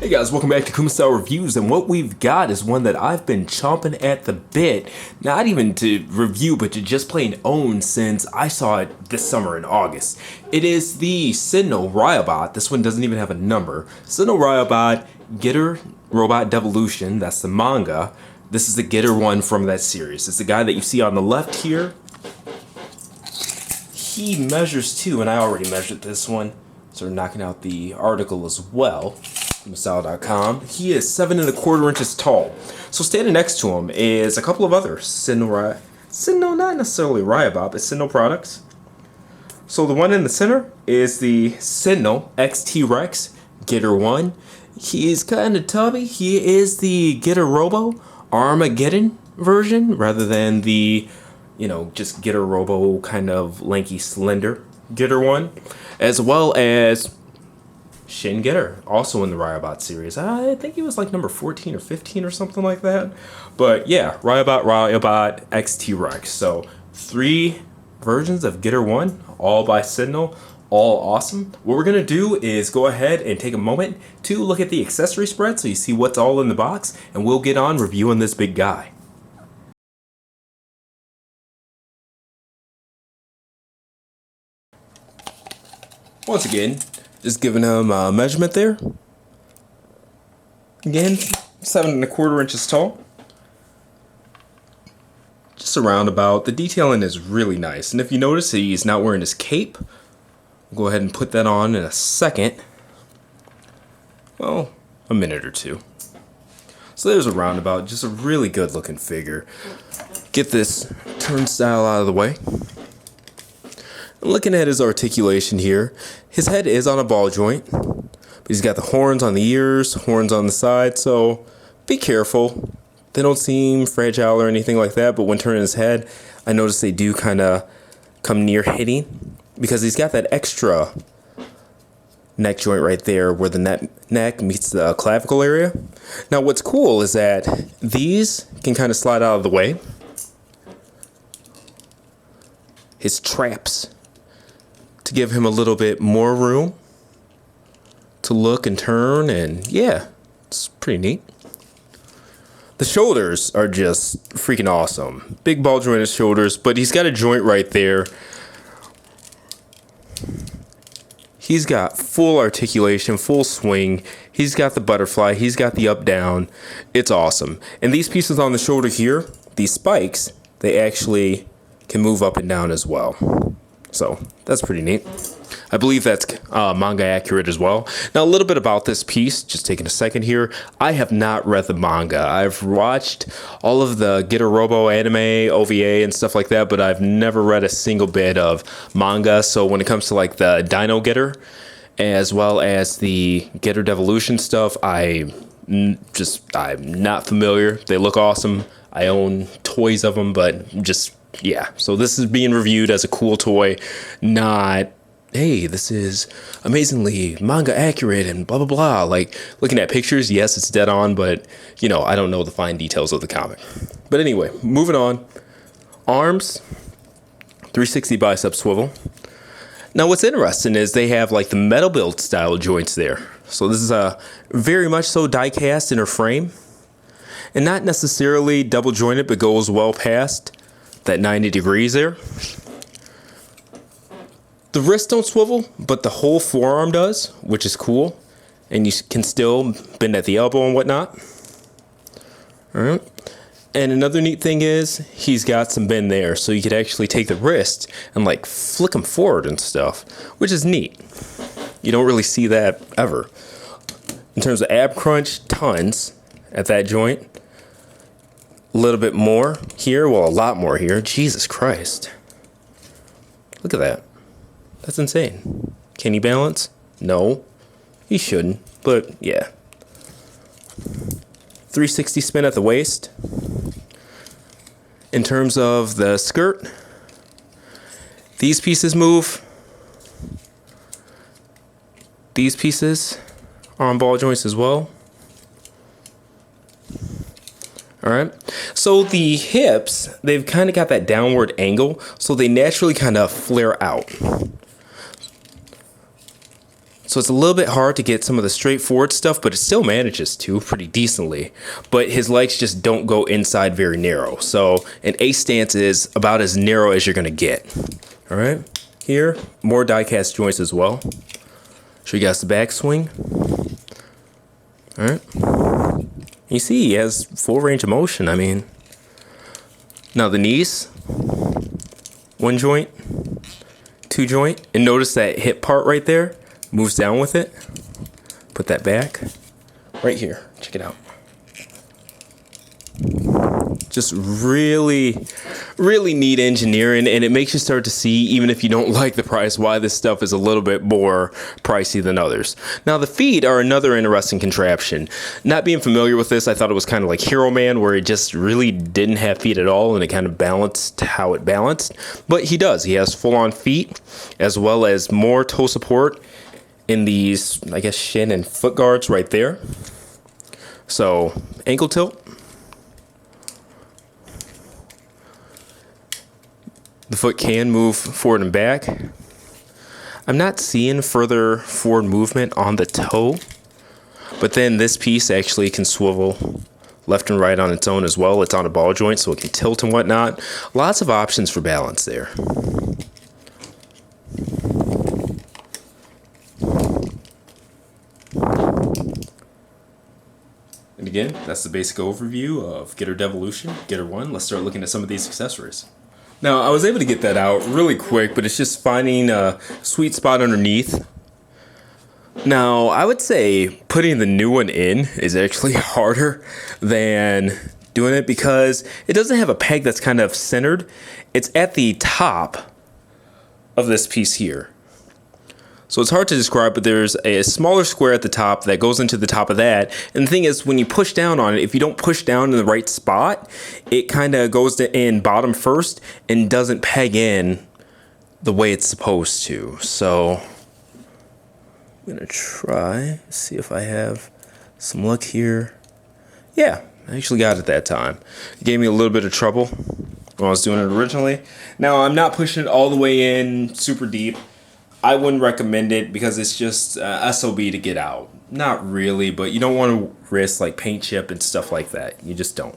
Hey guys, welcome back to Kuma Style Reviews, and what we've got is one that I've been chomping at the bit, not even to review, but to just plain own since I saw it this summer in August. It is the Sentinel Riobot. This one doesn't even have a number. Sentinel Riobot, Getter Robot Devolution, that's the manga. This is the Getter one from that series. It's the guy that you see on the left here. He measures 2, and I already measured this one, so we're knocking out the article as well. Style.com. He is 7 1/4 inches tall. So standing next to him is a couple of other Sentinel, not necessarily Riobot, but Sentinel products. So the one in the center is the Sentinel XT Rex Getter 1. He is kind of tubby. He is the Getter Robo Armageddon version rather than the, just Getter Robo kind of lanky, slender Getter 1, as well as Shin Getter, also in the Riobot series. I think he was like number 14 or 15 or something like that. But yeah, Riobot XT Rex. So 3 versions of Getter 1, all by Sentinel, all awesome. What we're gonna do is go ahead and take a moment to look at the accessory spread so you see what's all in the box, and we'll get on reviewing this big guy. Once again, just giving him a measurement there. Again, 7 1/4 inches tall. Just around about. The detailing is really nice. And if you notice, he's not wearing his cape. We'll go ahead and put that on in a second. Well, a minute or two. So there's a roundabout. Just a really good looking figure. Get this turnstile out of the way. Looking at his articulation here, his head is on a ball joint, but he's got the horns on the ears, horns on the side, so be careful. They don't seem fragile or anything like that, but when turning his head, I notice they do kind of come near hitting because he's got that extra neck joint right there where the neck meets the clavicle area. Now what's cool is that these can kind of slide out of the way. His traps to give him a little bit more room to look and turn, and yeah, it's pretty neat. The shoulders are just freaking awesome. Big ball jointed shoulders, but he's got a joint right there. He's got full articulation, full swing. He's got the butterfly. He's got the up down. It's awesome. And these pieces on the shoulder here, these spikes, they actually can move up and down as well. So that's pretty neat. I believe that's manga accurate as well. Now a little bit about this piece, just taking a second here. I have not read the manga. I've watched all of the Getter Robo anime, OVA and stuff like that, but I've never read a single bit of manga. So when it comes to like the Dino Getter, as well as the Getter Devolution stuff, I'm not familiar. They look awesome. I own toys of them, but just yeah, so this is being reviewed as a cool toy, not, hey, this is amazingly manga accurate and blah, blah, blah. Like, looking at pictures, yes, it's dead on, but, I don't know the fine details of the comic. But anyway, moving on. Arms, 360 bicep swivel. Now, what's interesting is they have, like, the metal build style joints there. So this is a very much so die-cast inner frame. And not necessarily double jointed, but goes well past that 90 degrees there. The wrists don't swivel, but the whole forearm does, which is cool. And you can still bend at the elbow and whatnot. All right. And another neat thing is he's got some bend there, so you could actually take the wrist and like flick them forward and stuff, which is neat. You don't really see that ever. In terms of ab crunch, tons at that joint. A little bit more here, well, a lot more here. Jesus Christ. Look at that. That's insane. Can he balance? No. He shouldn't, but yeah. 360 spin at the waist. In terms of the skirt, these pieces move. These pieces are on ball joints as well. All right, so the hips, they've kind of got that downward angle, so they naturally kind of flare out. So it's a little bit hard to get some of the straightforward stuff, but it still manages to pretty decently. But his legs just don't go inside very narrow. So an A stance is about as narrow as you're gonna get. All right, here, more die cast joints as well. Show you guys the back swing. All right, you see he has full range of motion. I mean, now the knees, one joint, two joint, and notice that hip part right there moves down with it. Put that back right here. Check it out. Just really, really neat engineering, and it makes you start to see, even if you don't like the price, why this stuff is a little bit more pricey than others. Now, the feet are another interesting contraption. Not being familiar with this, I thought it was kind of like Hero Man, where it just really didn't have feet at all, and it kind of balanced how it balanced. But he does. He has full-on feet, as well as more toe support in these, I guess, shin and foot guards right there. So, ankle tilt. The foot can move forward and back. I'm not seeing further forward movement on the toe, but then this piece actually can swivel left and right on its own as well. It's on a ball joint, so it can tilt and whatnot. Lots of options for balance there. And again, that's the basic overview of Getter Devolution, Getter 1. Let's start looking at some of these accessories. Now, I was able to get that out really quick, but it's just finding a sweet spot underneath. Now, I would say putting the new one in is actually harder than doing it because it doesn't have a peg that's kind of centered. It's at the top of this piece here. So it's hard to describe, but there's a smaller square at the top that goes into the top of that. And the thing is, when you push down on it, if you don't push down in the right spot, it kind of goes in bottom first and doesn't peg in the way it's supposed to. So I'm gonna try, see if I have some luck here. Yeah, I actually got it that time. It gave me a little bit of trouble when I was doing it originally. Now I'm not pushing it all the way in super deep. I wouldn't recommend it because it's just SOB to get out. Not really, but you don't want to risk like paint chip and stuff like that. You just don't.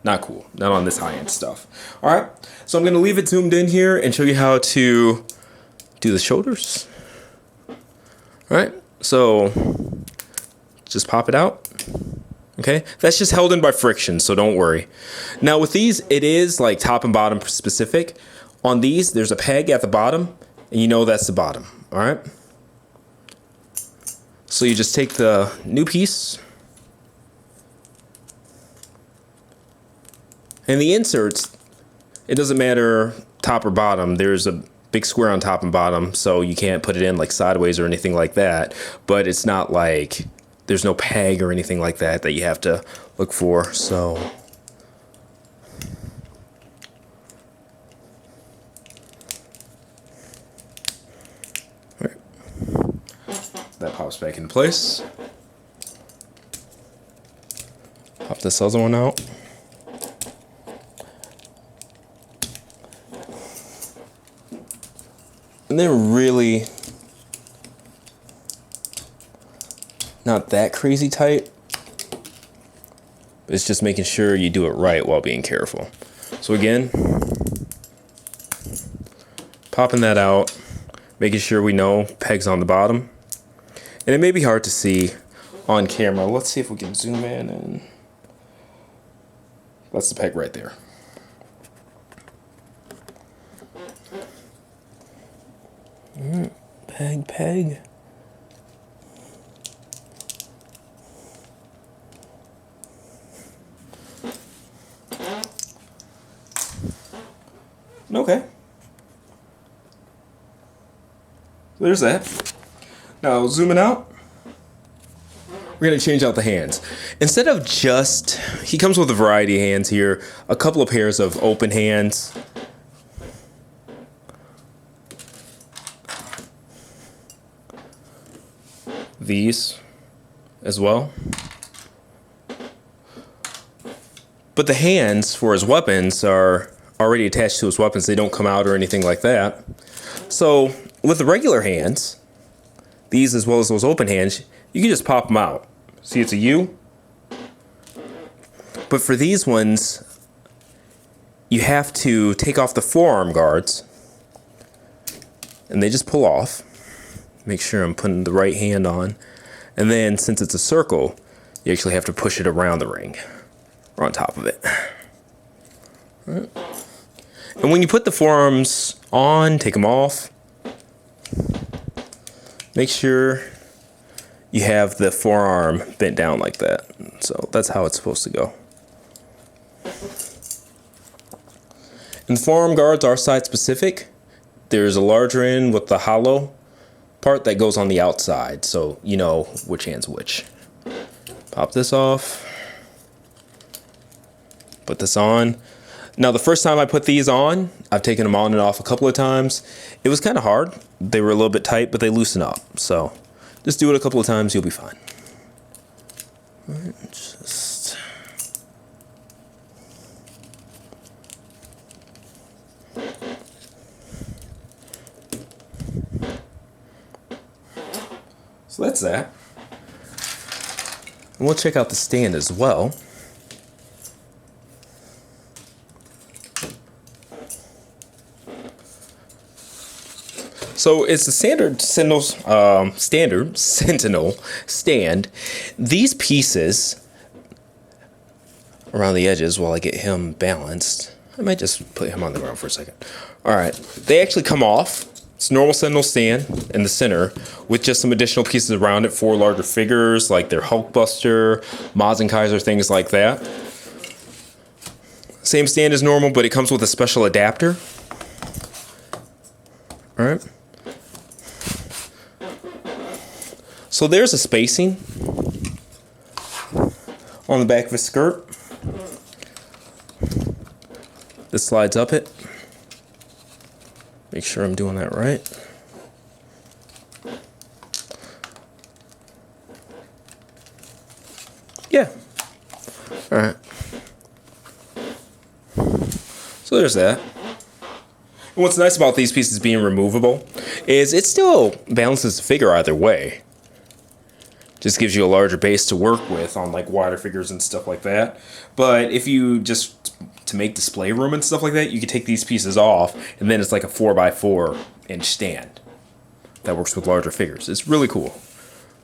Not cool. Not on this high-end stuff. All right, so I'm going to leave it zoomed in here and show you how to do the shoulders. All right, so just pop it out. Okay, that's just held in by friction, so don't worry. Now with these, it is like top and bottom specific. On these, there's a peg at the bottom, and you know that's the bottom, all right? So you just take the new piece, and the inserts, it doesn't matter top or bottom. There's a big square on top and bottom, so you can't put it in like sideways or anything like that, but it's not like there's no peg or anything like that that you have to look for, so. That pops back into place. Pop this other one out. And they're really not that crazy tight. But it's just making sure you do it right while being careful. So again, popping that out, making sure we know pegs on the bottom. And it may be hard to see on camera. Let's see if we can zoom in, and that's the peg right there. Peg. Okay. There's that. Now, zooming out, we're going to change out the hands. Instead of just, he comes with a variety of hands here, a couple of pairs of open hands. These as well. But the hands for his weapons are already attached to his weapons. They don't come out or anything like that. So with the regular hands, these as well as those open hands, you can just pop them out. See, it's a U. But for these ones, you have to take off the forearm guards, and they just pull off. Make sure I'm putting the right hand on. And then since it's a circle, you actually have to push it around the ring, or on top of it. All right. And when you put the forearms on, take them off, make sure you have the forearm bent down like that. So that's how it's supposed to go. And the forearm guards are side specific. There's a larger end with the hollow part that goes on the outside, so you know which hand's which. Pop this off. Put this on. Now, the first time I put these on, I've taken them on and off a couple of times. It was kind of hard. They were a little bit tight, but they loosen up. So just do it a couple of times, you'll be fine. All right, just... So that's that. And we'll check out the stand as well. So it's the standard Sentinel stand. These pieces around the edges while I get him balanced. I might just put him on the ground for a second. All right, they actually come off. It's a normal Sentinel stand in the center with just some additional pieces around it for larger figures like their Hulkbuster, Maz and Kaiser, things like that. Same stand as normal, but it comes with a special adapter. All right. So there's a spacing on the back of his skirt. This slides up it. Make sure I'm doing that right. Yeah. All right. So there's that. And what's nice about these pieces being removable is it still balances the figure either way. Just gives you a larger base to work with on like wider figures and stuff like that. But if you just, to make display room and stuff like that, you can take these pieces off and then it's like a 4x4 inch stand that works with larger figures. It's really cool.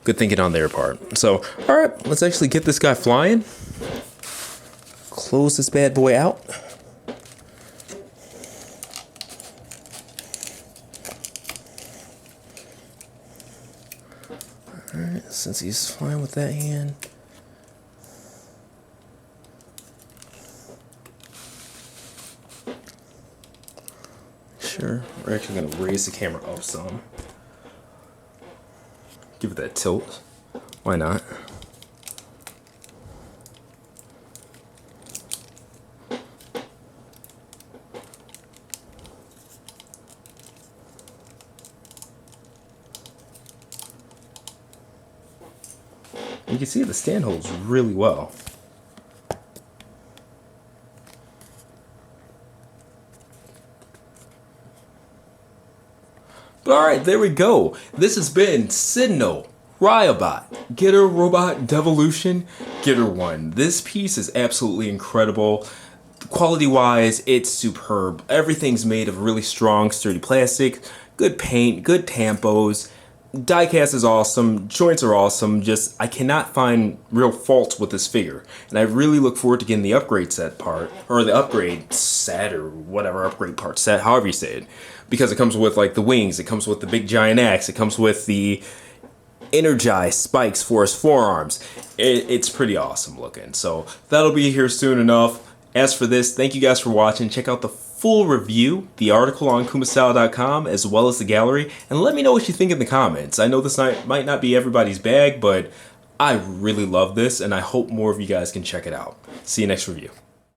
Good thinking on their part. So, all right, let's actually get this guy flying. Close this bad boy out. Alright, since he's flying with that hand. Sure, we're actually going to raise the camera up some. Give it that tilt. Why not? You can see the stand holds really well. But alright, there we go. This has been Sentinel Riobot. Get her robot Devolution, get her one. This piece is absolutely incredible. Quality wise, it's superb. Everything's made of really strong, sturdy plastic, good paint, good tampos. Diecast is awesome, joints are awesome, just I cannot find real faults with this figure. And I really look forward to getting the upgrade set part, or the upgrade set, or whatever upgrade part set, however you say it. Because it comes with like the wings, it comes with the big giant axe, it comes with the energized spikes for his forearms. It's pretty awesome looking. So that'll be here soon enough. As for this, thank you guys for watching. Check out the full review, the article on kumastyle.com, as well as the gallery, and let me know what you think in the comments. I know this might not be everybody's bag, but I really love this, and I hope more of you guys can check it out. See you next review.